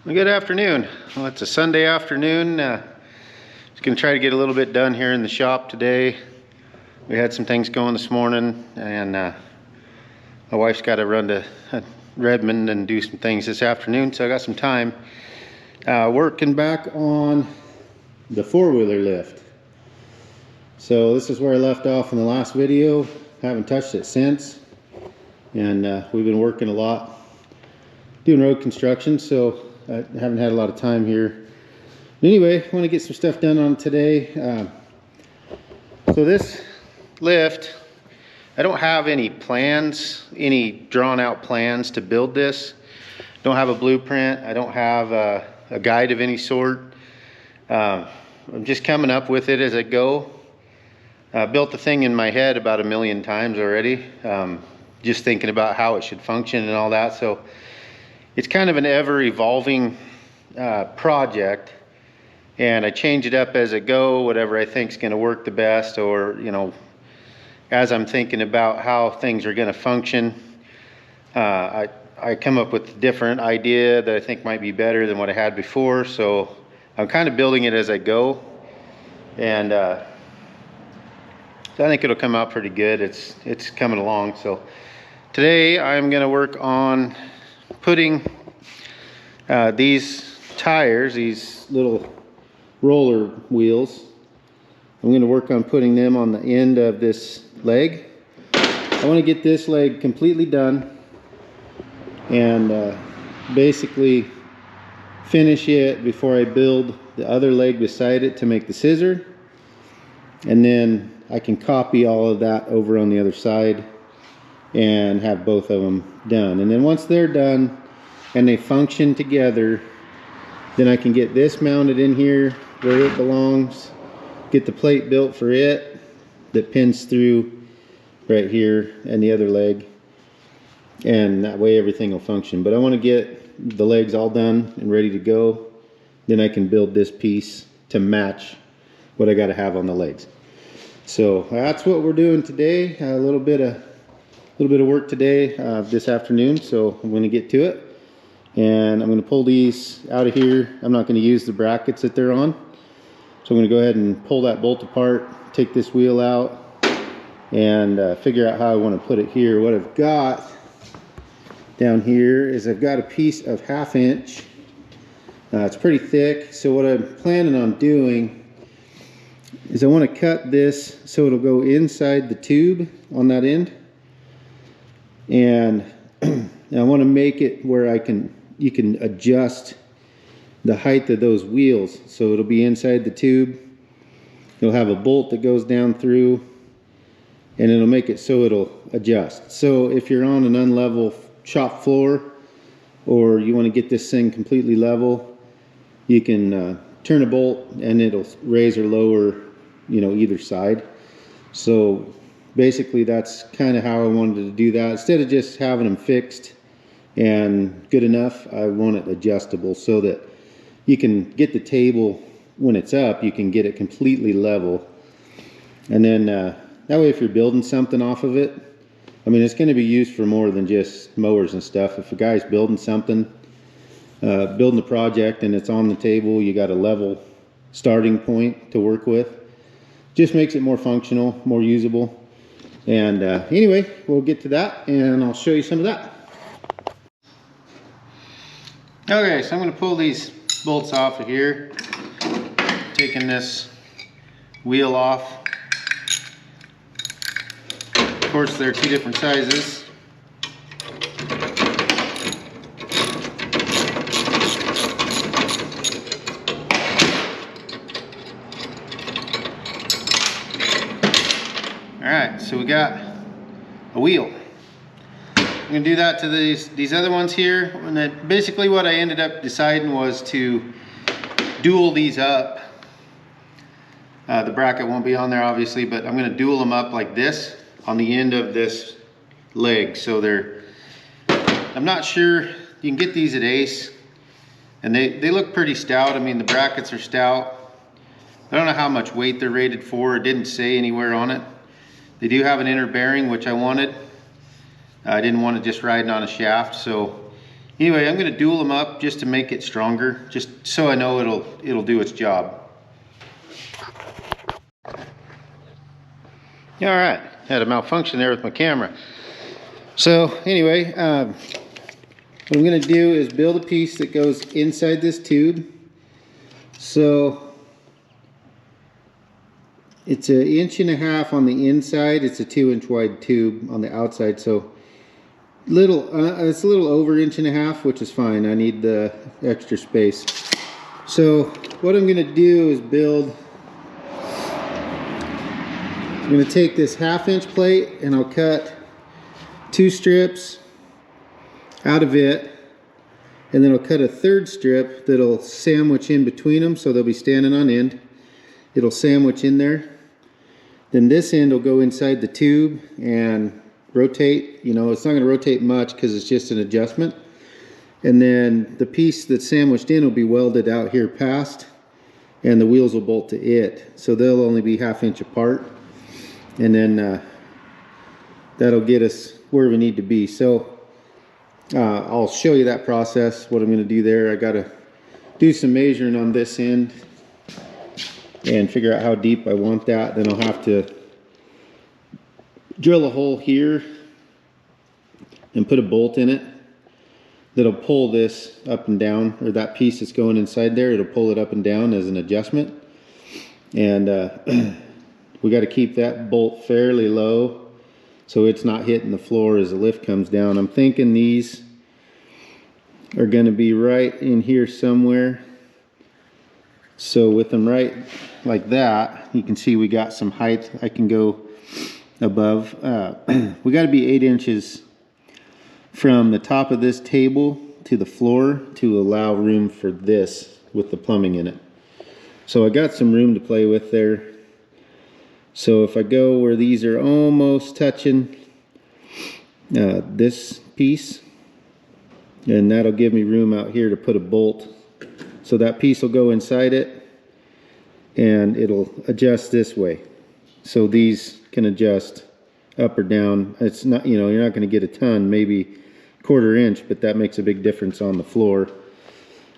Well, good afternoon. Well, it's a Sunday afternoon. Just gonna try to get a little bit done here in the shop today. We had some things going this morning, and my wife's got to run to Redmond and do some things this afternoon, so I got some time. Working back on the four-wheeler lift. So this is where I left off in the last video. Haven't touched it since, and we've been working a lot doing road construction, so I haven't had a lot of time here. But anyway, I want to get some stuff done on today. So this lift, I don't have any plans, any drawn out plans to build this. Don't have a blueprint. I don't have a guide of any sort. I'm just coming up with it as I go. I built the thing in my head about 1,000,000 times already, just thinking about how it should function and all that. So it's kind of an ever-evolving project, and I change it up as I go, whatever I think is going to work the best, or as I'm thinking about how things are going to function. I come up with a different idea that I think might be better than what I had before, so I'm kind of building it as I go, and so I think it'll come out pretty good. It's coming along. So today I'm going to work on putting these tires, these little roller wheels, I'm going to work on putting them on the end of this leg. I want to get this leg completely done and basically finish it before I build the other leg beside it to make the scissor, and then I can copy all of that over on the other side and have both of them done. And then once they're done and they function together, then I can get this mounted in here where it belongs, get the plate built for it that pins through right here and the other leg, and that way everything will function. But I want to get the legs all done and ready to go, then I can build this piece to match what I got to have on the legs. So that's what we're doing today. A little bit of work today, this afternoon, so I'm going to get to it. And I'm going to pull these out of here. I'm not going to use the brackets that they're on, so I'm going to go ahead and pull that bolt apart, take this wheel out, and figure out how I want to put it here. What I've got down here is I've got a piece of 1/2 inch. It's pretty thick, so what I'm planning on doing is I want to cut this so it'll go inside the tube on that end, and I want to make it where you can adjust the height of those wheels, so it'll be inside the tube. You'll have a bolt that goes down through, and it'll make it so it'll adjust. So if you're on an unlevel shop floor, or you want to get this thing completely level, you can turn a bolt and it'll raise or lower, either side. So basically that's kind of how I wanted to do that. Instead of just having them fixed and good enough, I want it adjustable so that you can get the table when it's up, you can get it completely level. And then that way if you're building something off of it, it's going to be used for more than just mowers and stuff. If a guy's building something, building a project, and it's on the table, you got a level starting point to work with. Just makes it more functional, more usable. And anyway, we'll get to that and I'll show you some of that. Okay, so I'm going to pull these bolts off of here, taking this wheel off. Of course, they're two different sizes. Alright, so we got a wheel. I'm going to do that to these other ones here. And basically what I ended up deciding was to dual these up. The bracket won't be on there obviously, but I'm going to dual them up like this on the end of this leg. So I'm not sure, you can get these at Ace, and they look pretty stout. The brackets are stout. I don't know how much weight they're rated for. It didn't say anywhere on it. They do have an inner bearing, which I wanted. I didn't want it just riding on a shaft, so Anyway, I'm going to dual them up just to make it stronger, just so I know it'll do its job. All right, had a malfunction there with my camera. So anyway, what I'm going to do is build a piece that goes inside this tube. So it's 1.5 inches on the inside. It's a 2-inch wide tube on the outside. So it's a little over 1.5 inches, which is fine. I need the extra space. So what I'm going to do is build. I'm going to take this 1/2 inch plate and I'll cut 2 strips out of it, and then I'll cut a 3rd strip that'll sandwich in between them, so they'll be standing on end. It'll sandwich in there. Then this end will go inside the tube and rotate. You know, it's not going to rotate much because it's just an adjustment. And then the piece that's sandwiched in will be welded out here past, and the wheels will bolt to it. So they'll only be 1/2 inch apart. And then that'll get us where we need to be. So I'll show you that process, what I'm going to do there. I got to do some measuring on this end and figure out how deep I want that. Then I'll have to drill a hole here and put a bolt in it that'll pull this up and down, or that piece that's going inside there, it'll pull it up and down as an adjustment. And we got to keep that bolt fairly low so it's not hitting the floor as the lift comes down. I'm thinking these are going to be right in here somewhere. So with them right like that, you can see we got some height. I can go above. We got to be 8 inches from the top of this table to the floor to allow room for this with the plumbing in it. So I got some room to play with there. So if I go where these are almost touching this piece, and that'll give me room out here to put a bolt. So that piece will go inside it and it'll adjust this way. So these can adjust up or down. It's not, you know, you're not going to get a ton, maybe 1/4 inch, but that makes a big difference on the floor.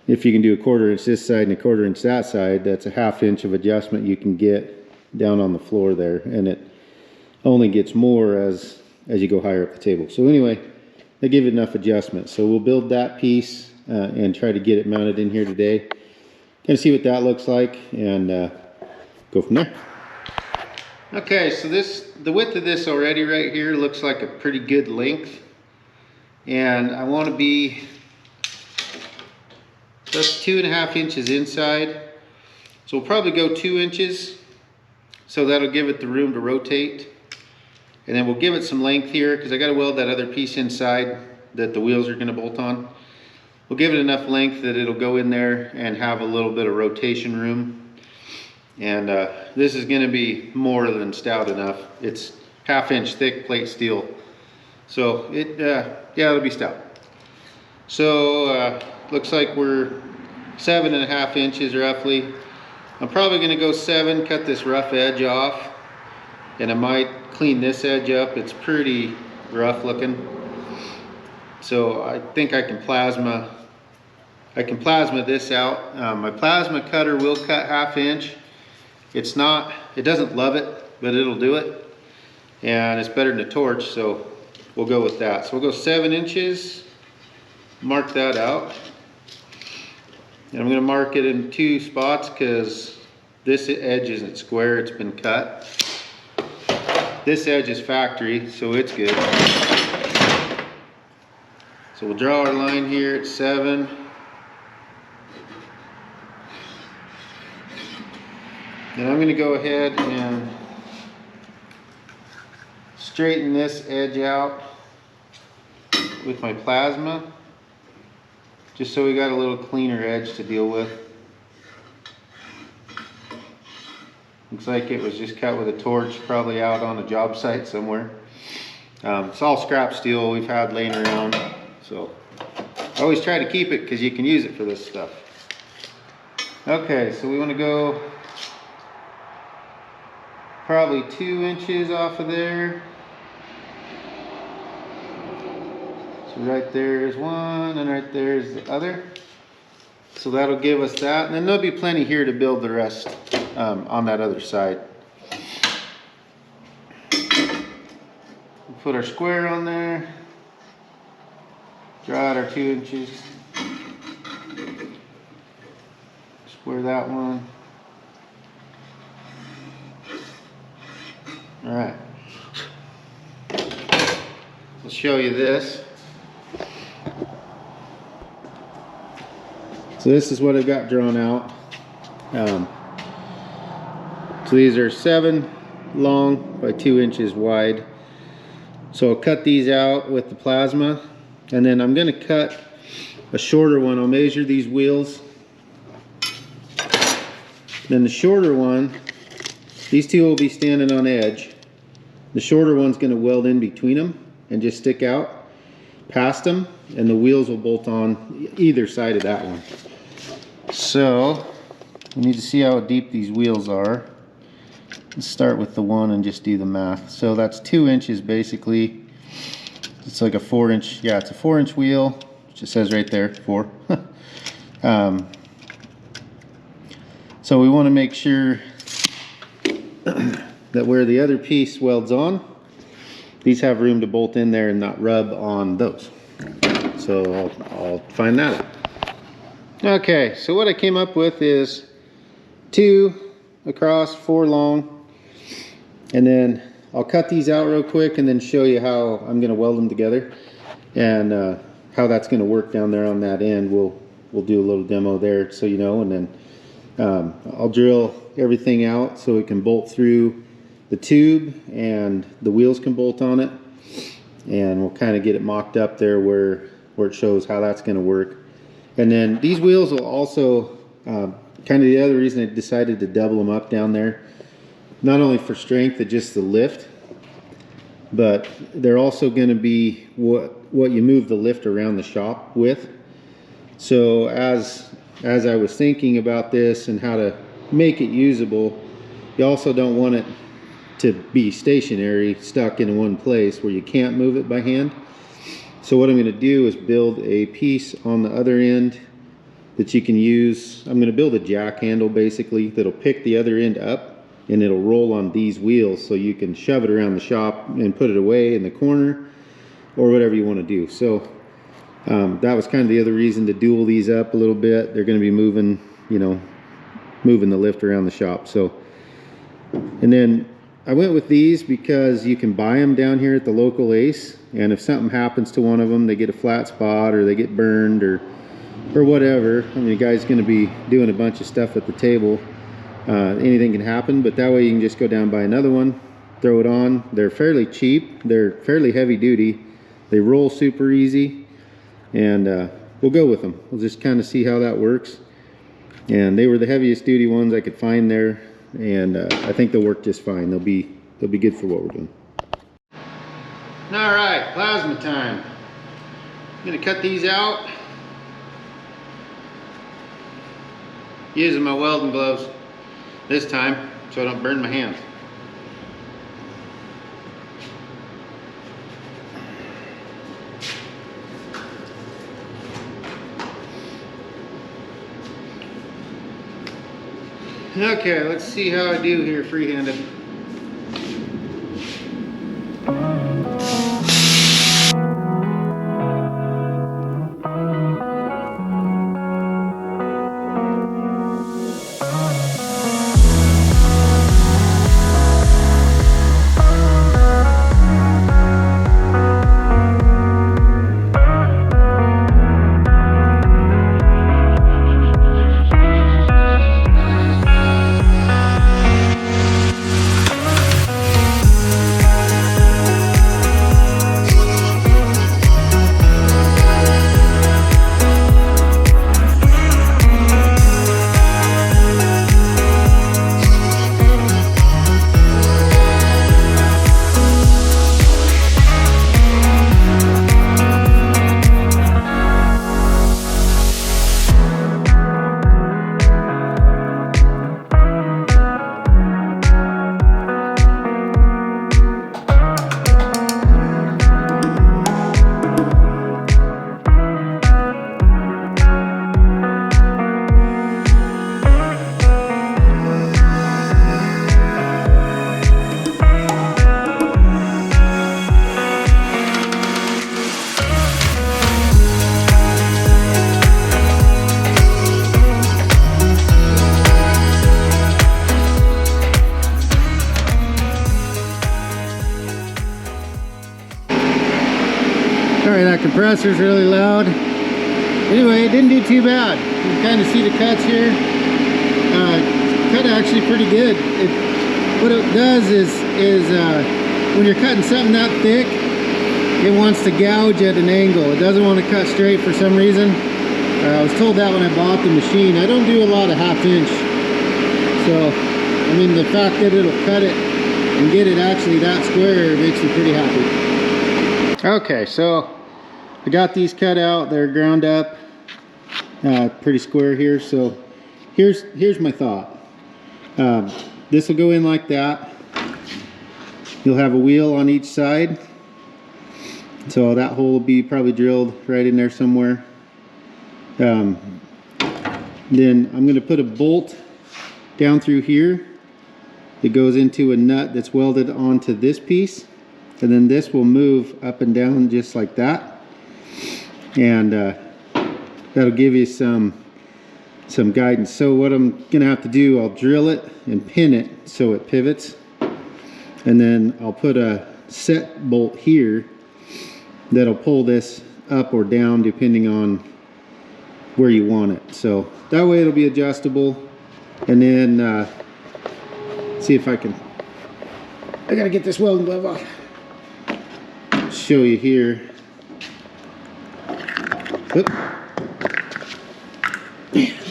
If you can do 1/4 inch this side and 1/4 inch that side, that's a 1/2 inch of adjustment you can get down on the floor there, and it only gets more as you go higher up the table. So anyway, they give it enough adjustment. So we'll build that piece and try to get it mounted in here today. Kind of see what that looks like and go from there. Okay, so the width of this already right here looks like a pretty good length, and I want to be, that's 2.5 inches inside. So we'll probably go 2 inches. So that'll give it the room to rotate. And then we'll give it some length here because I got to weld that other piece inside that the wheels are going to bolt on. We'll give it enough length that it'll go in there and have a little bit of rotation room. And this is going to be more than stout enough. It's 1/2 inch thick plate steel. So yeah, it'll be stout. So looks like we're 7.5 inches roughly. I'm probably going to go 7, cut this rough edge off, and I might clean this edge up. It's pretty rough looking. So I think I can plasma this out. My plasma cutter will cut 1/2 inch. It doesn't love it, but it'll do it. And it's better than a torch, so we'll go with that. So we'll go 7 inches, mark that out. And I'm going to mark it in 2 spots because this edge isn't square, it's been cut. This edge is factory, so it's good. So we'll draw our line here at 7. And I'm going to go ahead and straighten this edge out with my plasma, just so we got a little cleaner edge to deal with. Looks like it was just cut with a torch, probably out on a job site somewhere. It's all scrap steel we've had laying around, so I always try to keep it because you can use it for this stuff. Okay, so we want to go probably 2 inches off of there. So Right there is one, and right there is the other. So that'll give us that, and then there'll be plenty here to build the rest on that other side. We'll put our square on there. Draw out our 2 inches. Square that one. All right. I'll show you this. So this is what I've got drawn out. So these are 7 long by 2 inches wide. So I'll cut these out with the plasma, and then I'm going to cut a shorter one. I'll measure these wheels. Then the shorter one, these two will be standing on edge. The shorter one's going to weld in between them and just stick out past them, and the wheels will bolt on either side of that one. So we need to see how deep these wheels are. Let's start with the one and just do the math. So that's 2 inches basically. It's like a 4-inch, yeah, it's a 4-inch wheel, which it says right there, 4. So we want to make sure that where the other piece welds on, these have room to bolt in there and not rub on those. So I'll find that out. Okay, so what I came up with is 2 across, 4 long, and then I'll cut these out real quick and then show you how I'm going to weld them together, and how that's going to work down there on that end. We'll do a little demo there so you know, and then I'll drill everything out so it can bolt through the tube and the wheels can bolt on it, and we'll kind of get it mocked up there where it shows how that's going to work. And then these wheels will also, kind of the other reason I decided to double them up down there, not only for strength of just the lift, but they're also going to be what you move the lift around the shop with. So as I was thinking about this and how to make it usable, you also don't want it to be stationary, stuck in one place where you can't move it by hand. So what I'm going to do is build a piece on the other end that you can use. I'm going to build a jack handle basically that'll pick the other end up, and it'll roll on these wheels so you can shove it around the shop and put it away in the corner or whatever you want to do. So that was kind of the other reason to dual these up a little bit. They're going to be moving, you know, moving the lift around the shop. So, and then I went with these because you can buy them down here at the local Ace, and if something happens to one of them, they get a flat spot or they get burned or whatever. I mean, the guy's going to be doing a bunch of stuff at the table. Anything can happen, but that way you can just go down buy another one, throw it on. They're fairly cheap. They're fairly heavy duty. They roll super easy, and we'll go with them. We'll just kind of see how that works. And they were the heaviest duty ones I could find there, and I think they'll work just fine. They'll be good for what we're doing. All right, plasma time. I'm gonna cut these out using my welding gloves this time so I don't burn my hands. Okay, let's see how I do here free-handed. compressor's really loud. Anyway, it didn't do too bad. You can kind of see the cuts here. Cut actually pretty good. What it does is when you're cutting something that thick, it wants to gouge at an angle. It doesn't want to cut straight for some reason. I was told that when I bought the machine. I don't do a lot of 1/2 inch. So, I mean, the fact that it'll cut it and get it actually that square makes me pretty happy. Okay, so I got these cut out. They're ground up pretty square here. So here's my thought. This will go in like that. You'll have a wheel on each side. So that hole will be probably drilled right in there somewhere. Then I'm going to put a bolt down through here. It goes into a nut that's welded onto this piece. And then this will move up and down just like that. And that'll give you some guidance. So what I'm gonna have to do, I'll drill it and pin it so it pivots, and then I'll put a set bolt here that'll pull this up or down depending on where you want it. So that way it'll be adjustable. And then see if I gotta get this welding glove off. Show you here. Oop.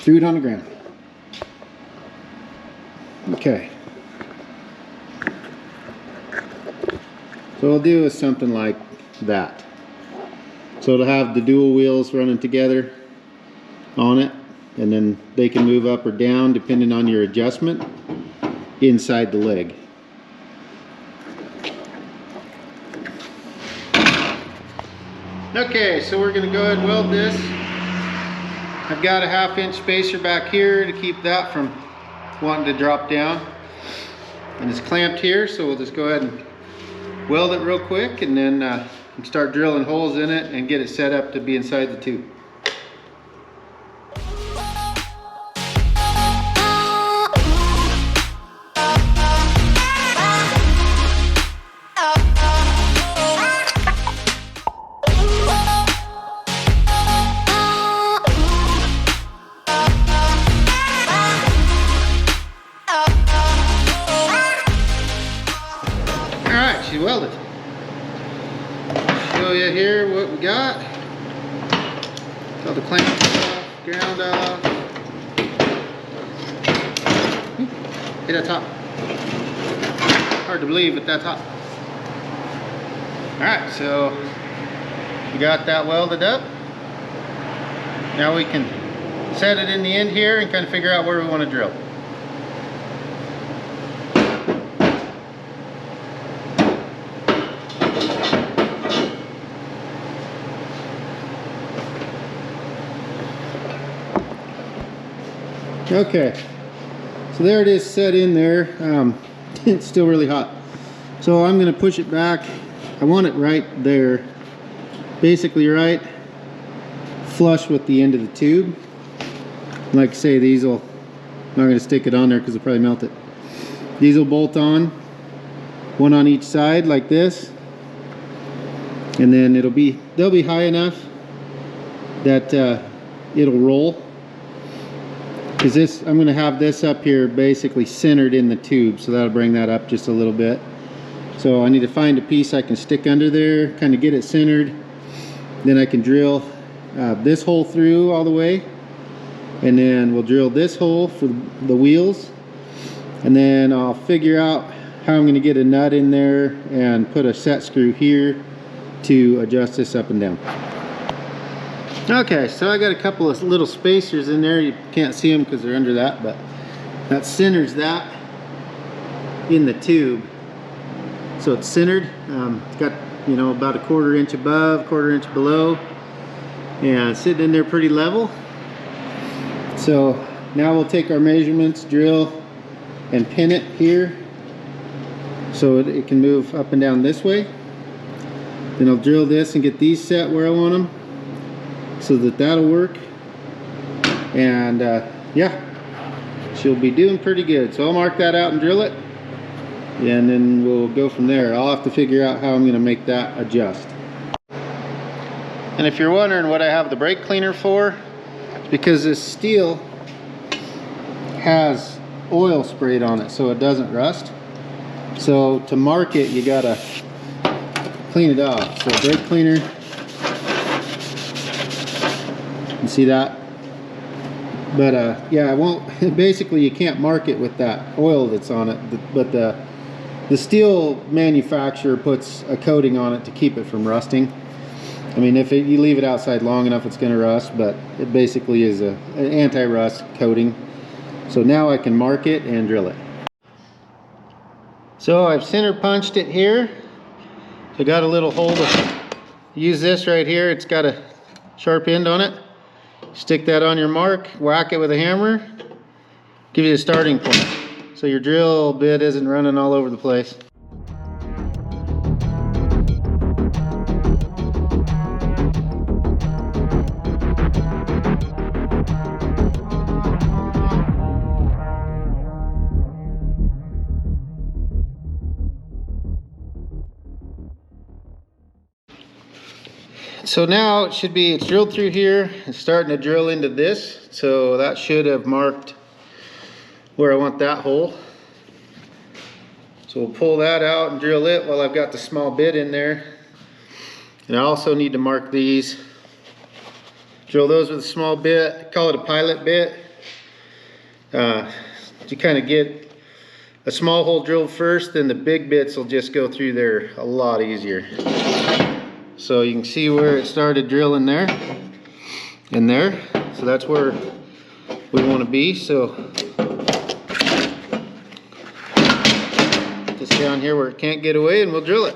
Threw it on the ground. Okay. So what I'll do is something like that. So it'll have the dual wheels running together on it, and then they can move up or down depending on your adjustment inside the leg. Okay, so we're going to go ahead and weld this. I've got a 1/2 inch spacer back here to keep that from wanting to drop down. And it's clamped here, so we'll just go ahead and weld it real quick, and then start drilling holes in it and get it set up to be inside the tube. Alright, she welded. Show you here what we got. Got the clamp off, ground off. Hit that top. Hard to believe, but that's hot. Alright, so we got that welded up. Now we can set it in the end here and kind of figure out where we want to drill. Okay, so there it is set in there. It's still really hot, so I'm going to push it back. I want it right there, basically right flush with the end of the tube. Like I say, these will, I'm not going to stick it on there because it'll probably melt it. These will bolt on, one on each side like this, and then they'll be high enough that it'll roll. Because this, I'm going to have this up here basically centered in the tube, so that'll bring that up just a little bit. So I need to find a piece I can stick under there, kind of get it centered. Then I can drill this hole through all the way, and then we'll drill this hole for the wheels, and then I'll figure out how I'm going to get a nut in there and put a set screw here to adjust this up and down. Okay, so I got a couple of little spacers in there. You can't see them because they're under that, but that centers that in the tube. So it's centered. It's got, you know, about 1/4 inch above, 1/4 inch below, and sitting in there pretty level. So now we'll take our measurements, drill, and pin it here so it can move up and down this way. Then I'll drill this and get these set where I want them, so that'll work. And yeah, she'll be doing pretty good. So I'll mark that out and drill it, and then we'll go from there. I'll have to figure out how I'm going to make that adjust. And if you're wondering what I have the brake cleaner for, it's because this Steele has oil sprayed on it so it doesn't rust. So to mark it, you gotta clean it off. So brake cleaner, you see that? But yeah, it won't, basically you can't mark it with that oil that's on it, but the Steele manufacturer puts a coating on it to keep it from rusting. I mean, if you leave it outside long enough, it's going to rust, but it basically is an anti-rust coating. So now I can mark it and drill it. So I've center punched it here. So I got a little hole to use this right here. It's got a sharp end on it. Stick that on your mark, whack it with a hammer, give you a starting point so your drill bit isn't running all over the place. So now it should be, it's drilled through here. It's starting to drill into this. So that should have marked where I want that hole. So we'll pull that out and drill it while I've got the small bit in there. And I also need to mark these. Drill those with a small bit. Call it a pilot bit. To kind of get a small hole drilled first, then the big bits will just go through there a lot easier. So you can see where it started drilling there and there. So that's where we want to be. So put this down here where it can't get away and we'll drill it.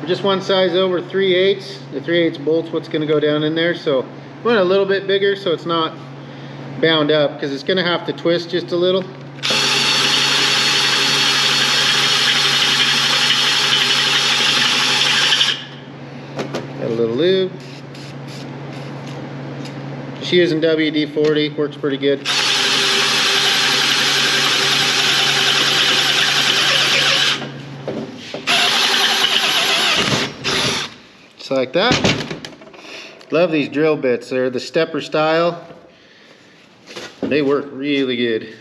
We're just one size over 3/8. The 3/8 bolt's what's going to go down in there. So we want a little bit bigger so it's not bound up, because it's going to have to twist just a little. Got a little lube. Just using WD-40, works pretty good. Just like that. Love these drill bits. They're the stepper style. They work really good.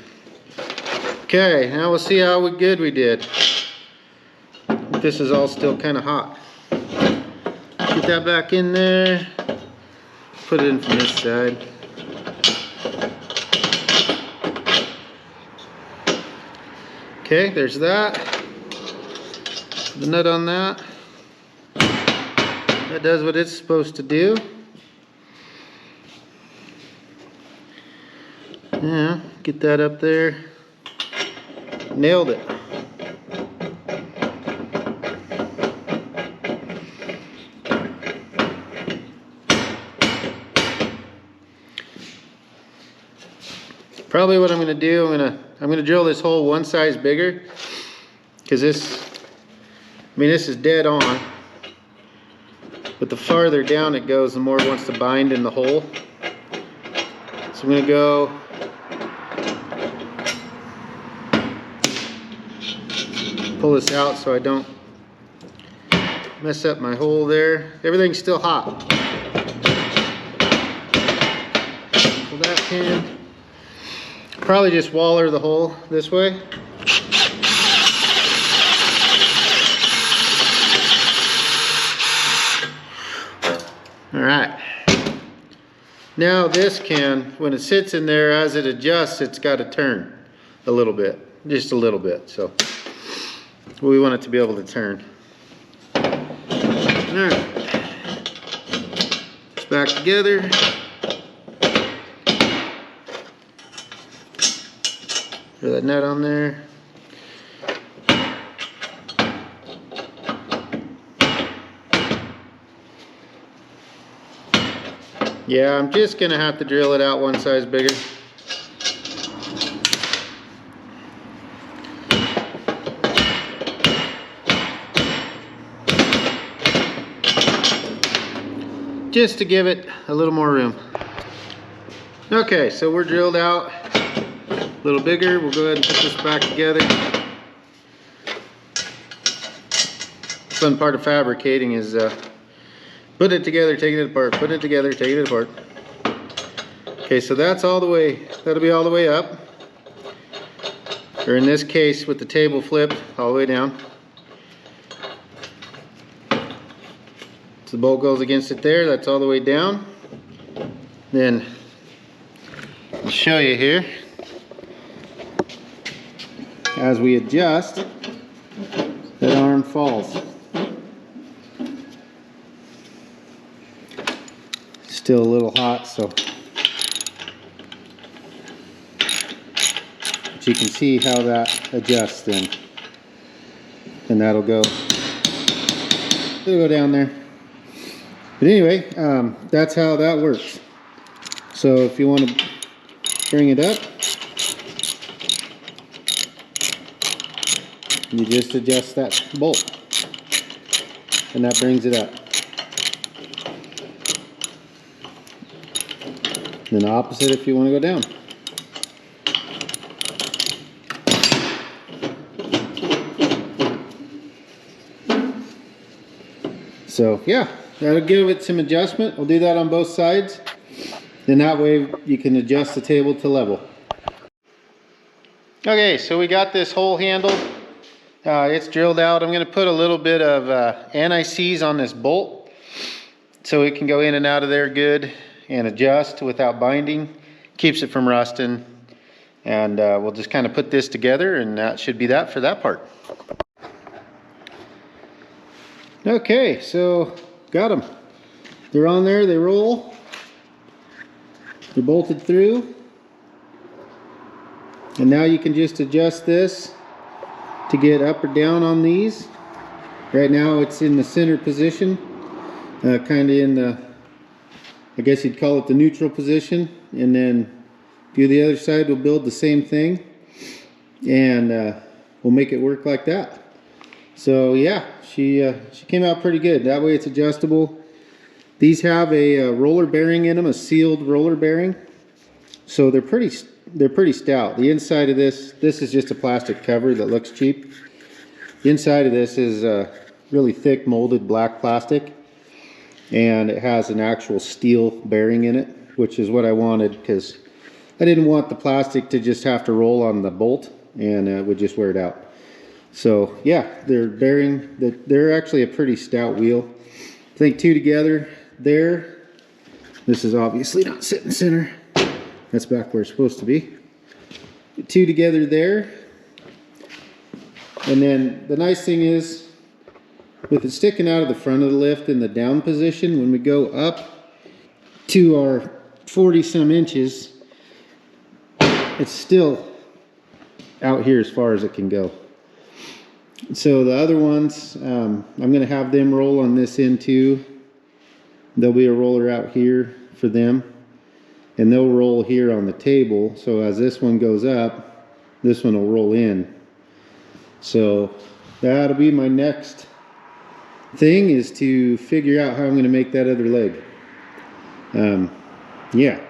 Okay, now we'll see how good we did. This is all still kind of hot. Get that back in there. Put it in from this side. Okay, there's that. The nut on that. That does what it's supposed to do. Yeah, get that up there. Nailed it. Probably what I'm going to do, I'm going to drill this hole one size bigger, because this is dead on. But the farther down it goes, the more it wants to bind in the hole. So I'm going to go pull this out so I don't mess up my hole there. Everything's still hot. Pull that pin. Probably just waller the hole this way. Alright, now this can, when it sits in there, as it adjusts, it's got to turn a little bit, just a little bit. So we want it to be able to turn. Alright. It's back together. Throw that nut on there. Yeah, I'm just gonna have to drill it out one size bigger. Just to give it a little more room. Okay, so we're drilled out a little bigger. We'll go ahead and put this back together. Fun part of fabricating is put it together, taking it apart, put it together, taking it apart. Okay, so that's all the way, that'll be all the way up. Or in this case, with the table flipped, all the way down. So the bolt goes against it there, that's all the way down. Then, I'll show you here. As we adjust, that arm falls. Still a little hot, so but you can see how that adjusts then, and it'll go down there. But anyway, that's how that works. So if you want to bring it up, you just adjust that bolt, and that brings it up. Then opposite if you want to go down. So yeah, that'll give it some adjustment. We'll do that on both sides. Then that way you can adjust the table to level. Okay, so we got this hole handled. It's drilled out. I'm going to put a little bit of anti-seize on this bolt so it can go in and out of there good and adjust without binding. Keeps it from rusting. And we'll just kind of put this together, and that should be that for that part. Okay, so got them. They're on there, they roll. They're bolted through. And now you can just adjust this to get up or down on these. Right now it's in the center position, kind of in the, I guess you'd call it the neutral position. And then do the other side, we'll build the same thing, and we'll make it work like that. So yeah, she came out pretty good. That way it's adjustable. These have a roller bearing in them, a sealed roller bearing. So they're pretty stout. The inside of this is just a plastic cover that looks cheap. The inside of this is really thick molded black plastic, and it has an actual steel bearing in it, which is what I wanted, because I didn't want the plastic to just have to roll on the bolt and it would just wear it out. So yeah, they're actually a pretty stout wheel. I think two together there. This is obviously not sitting center. That's back where it's supposed to be. Two together there. And then the nice thing is, with it sticking out of the front of the lift in the down position, when we go up to our 40 some inches, it's still out here as far as it can go. So the other ones, I'm going to have them roll on this end too. There'll be a roller out here for them, and they'll roll here on the table. So as this one goes up, this one will roll in. So that'll be my next thing, is to figure out how I'm going to make that other leg. Yeah.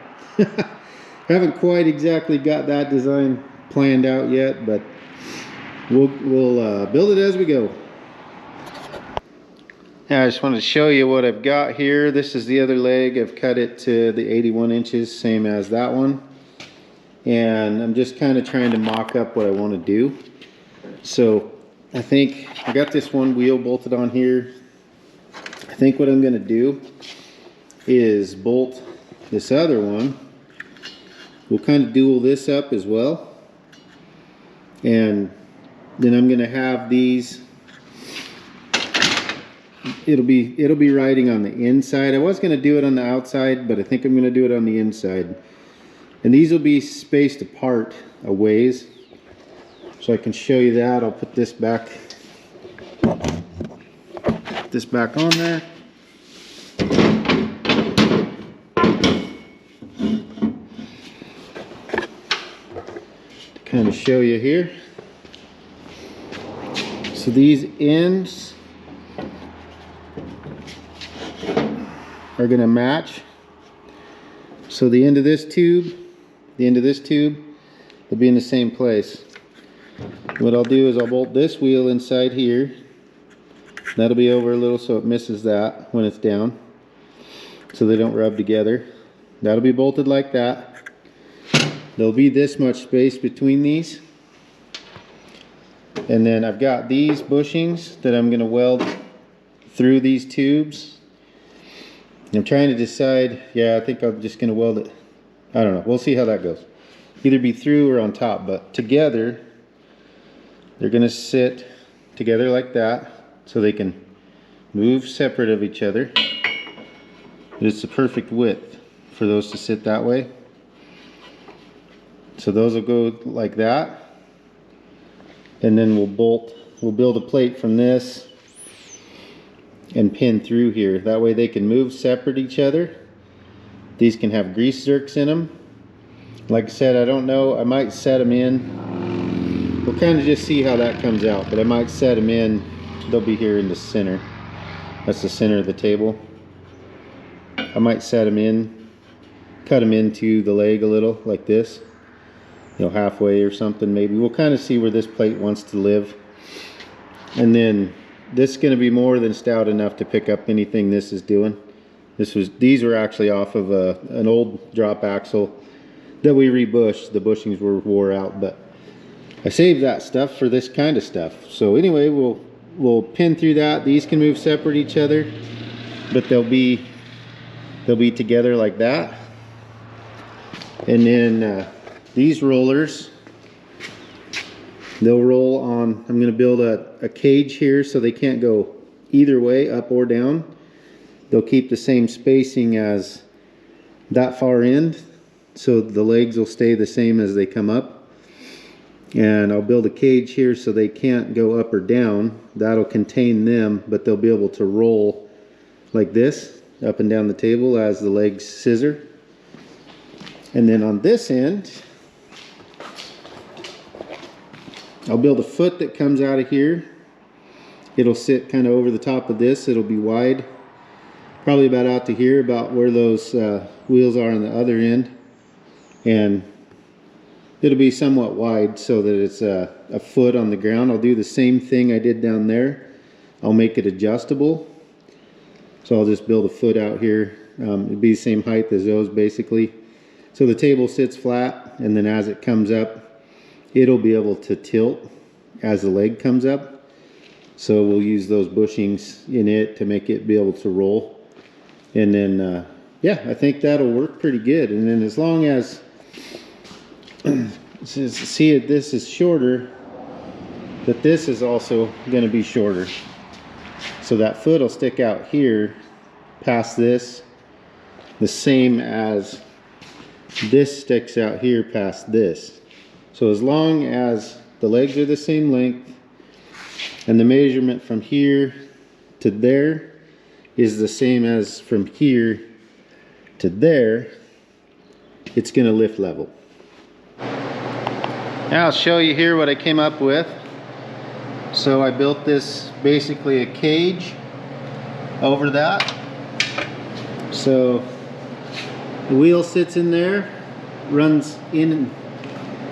Haven't quite exactly got that design planned out yet, but we'll build it as we go. Now I just wanted to show you what I've got here. This is the other leg. I've cut it to the 81 inches, same as that one. And I'm just kind of trying to mock up what I want to do. So I think I got this one wheel bolted on here. I think what I'm going to do is bolt this other one. We'll kind of dual this up as well. And Then I'm gonna have these, it'll be riding on the inside. I was gonna do it on the outside, but I think I'm gonna do it on the inside. And these will be spaced apart a ways, so I can show you that. I'll put this back on there. To kind of show you here. So these ends are going to match. So the end of this tube, will be in the same place. What I'll do is I'll bolt this wheel inside here. That'll be over a little so it misses that when it's down, so they don't rub together. That'll be bolted like that. There'll be this much space between these. And then I've got these bushings that I'm going to weld through these tubes. I'm trying to decide, yeah, I think I'm just going to weld it. I don't know, we'll see how that goes. Either be through or on top, but together, they're going to sit together like that so they can move separate of each other. It's the perfect width for those to sit that way. So those will go like that. And then we'll build a plate from this and pin through here. That way they can move separate each other. These can have grease zerks in them. Like I said, I don't know, I might set them in. We'll kind of just see how that comes out, but I might set them in. They'll be here in the center. That's the center of the table. I might set them in, cut them into the leg a little like this. You know, halfway or something maybe. We'll kind of see where this plate wants to live. And then this is going to be more than stout enough to pick up anything this is doing. These were actually off of an old drop axle that we rebushed. The bushings were wore out, but I saved that stuff for this kind of stuff. So anyway, we'll pin through that. These can move separate each other, but they'll be together like that. And then these rollers, they'll roll on. I'm going to build a cage here so they can't go either way, up or down. They'll keep the same spacing as that far end, so the legs will stay the same as they come up. And I'll build a cage here so they can't go up or down. That'll contain them, but they'll be able to roll like this up and down the table as the legs scissor. And then on this end, I'll build a foot that comes out of here. It'll sit kind of over the top of this. It'll be wide, probably about out to here, about where those wheels are on the other end. And it'll be somewhat wide so that it's a foot on the ground. I'll do the same thing I did down there. I'll make it adjustable. So I'll just build a foot out here. It'll be the same height as those basically. So the table sits flat, and then as it comes up, it'll be able to tilt as the leg comes up. So we'll use those bushings in it to make it be able to roll. And then, yeah, I think that'll work pretty good. And then as long as, see it, this is shorter, but this is also going to be shorter. So that foot will stick out here past this, the same as this sticks out here past this. So as long as the legs are the same length and the measurement from here to there is the same as from here to there, it's going to lift level. Now I'll show you here what I came up with. So I built this basically a cage over that. So the wheel sits in there, runs in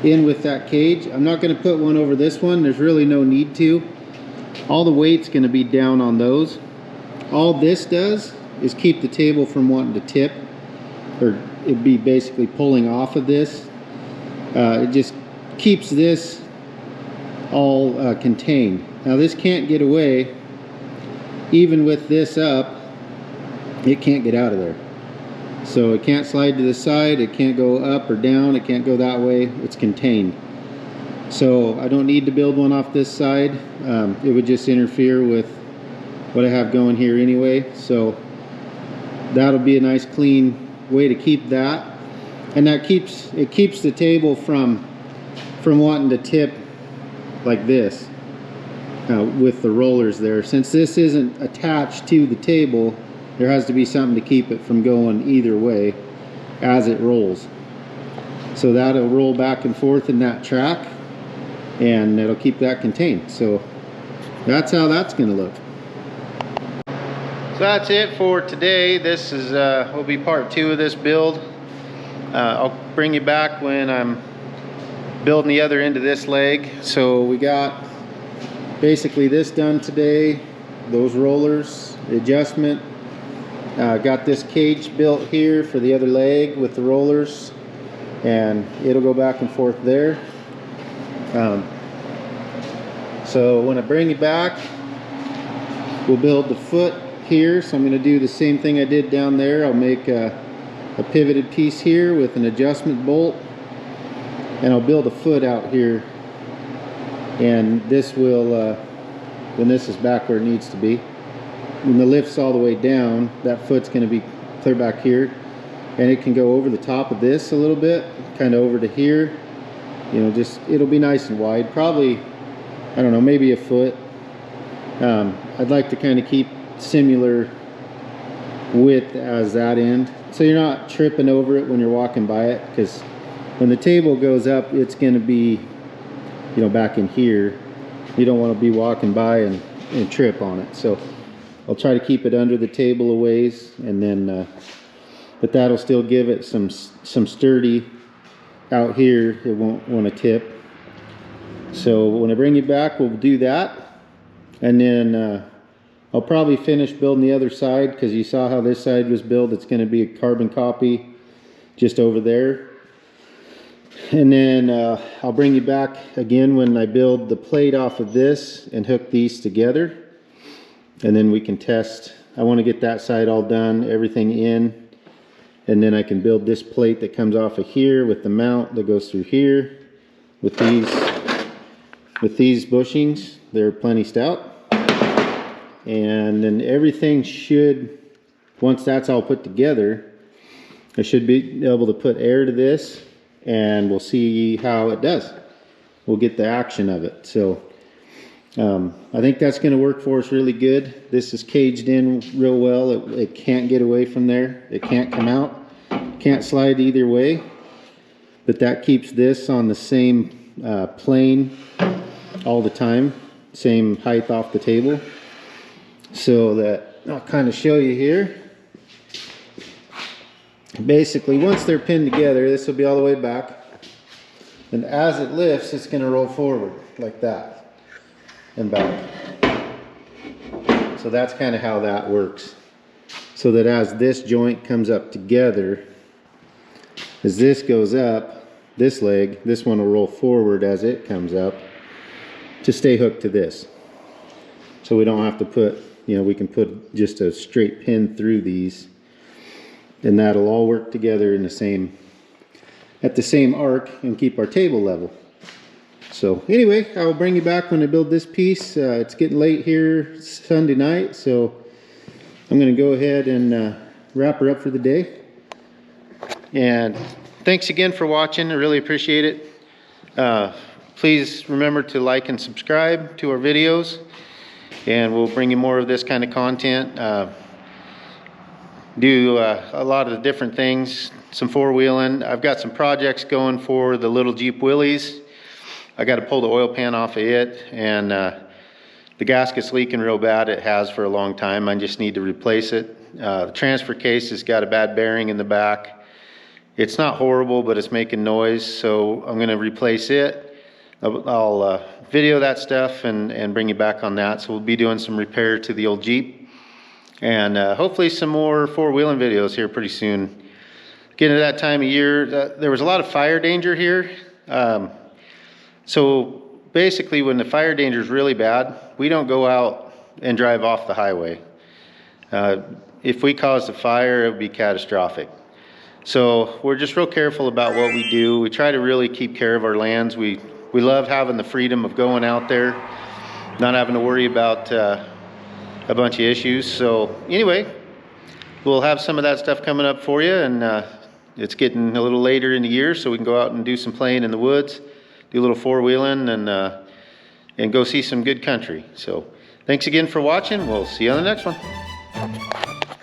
with that cage. I'm not going to put one over this one. There's really no need to. All the weight's going to be down on those. All this does is keep the table from wanting to tip, or it'd be basically pulling off of this. It just keeps this all contained. Now this can't get away. Even with this up, it can't get out of there. So it can't slide to the side, it can't go up or down, it can't go that way, it's contained. So I don't need to build one off this side. It would just interfere with what I have going here anyway. So that'll be a nice clean way to keep that. And that keeps the table from wanting to tip like this with the rollers there. Since this isn't attached to the table, there has to be something to keep it from going either way as it rolls. So that'll roll back and forth in that track, and it'll keep that contained. So that's how that's going to look. So that's it for today. This is will be part 2 of this build. I'll bring you back when I'm building the other end of this leg. So we got basically this done today, those rollers, the adjustment. Got this cage built here for the other leg with the rollers, and it'll go back and forth there. So when I bring you back, we'll build the foot here. So I'm going to do the same thing I did down there. I'll make a pivoted piece here with an adjustment bolt, and I'll build a foot out here, and this will when this is back where it needs to be, when the lift's all the way down, that foot's going to be clear back here, and it can go over the top of this a little bit, kind of over to here, you know, just it'll be nice and wide, probably, I don't know, maybe a foot. I'd like to kind of keep similar width as that end, so you're not tripping over it when you're walking by it, because when the table goes up, it's going to be, you know, back in here. You don't want to be walking by and trip on it. So I'll try to keep it under the table a ways, and then but that'll still give it some sturdy out here. It won't want to tip. So when I bring you back, we'll do that, and then I'll probably finish building the other side, because you saw how this side was built. It's going to be a carbon copy just over there. And then I'll bring you back again when I build the plate off of this and hook these together. And then we can test. I want to get that side all done, everything in. And then I can build this plate that comes off of here with the mount that goes through here with these bushings. They're plenty stout. And then everything should, once that's all put together, I should be able to put air to this, and we'll see how it does. We'll get the action of it. So I think that's going to work for us really good. This is caged in real well. It can't get away from there. It can't come out. Can't slide either way. But that keeps this on the same plane all the time. Same height off the table. So that, I'll kind of show you here. Basically, once they're pinned together, this will be all the way back, and as it lifts, it's going to roll forward like that and back. So that's kind of how that works. So that as this joint comes up together, as this goes up, this leg, this one will roll forward as it comes up to stay hooked to this. So we don't have to put, you know, we can put just a straight pin through these, and that'll all work together in the same, at the same arc, and keep our table level. So anyway, I'll bring you back when I build this piece. It's getting late here Sunday night, so I'm going to go ahead and wrap her up for the day. And thanks again for watching. I really appreciate it. Please remember to like and subscribe to our videos, and we'll bring you more of this kind of content. Do a lot of the different things, some four-wheeling. I've got some projects going for the little Jeep Willys. I got to pull the oil pan off of it, and the gasket's leaking real bad. It has for a long time. I just need to replace it. The transfer case has got a bad bearing in the back. It's not horrible, but it's making noise, so I'm going to replace it. I'll video that stuff and bring you back on that. So we'll be doing some repair to the old Jeep. And hopefully some more four-wheeling videos here pretty soon. Getting to that time of year, there was a lot of fire danger here. So basically when the fire danger is really bad, we don't go out and drive off the highway. If we caused a fire, it would be catastrophic. So we're just real careful about what we do. We try to really keep care of our lands. We we love having the freedom of going out there, not having to worry about a bunch of issues. So anyway, we'll have some of that stuff coming up for you, and it's getting a little later in the year, so we can go out and do some playing in the woods, do a little four-wheeling, and go see some good country. So thanks again for watching. We'll see you on the next one.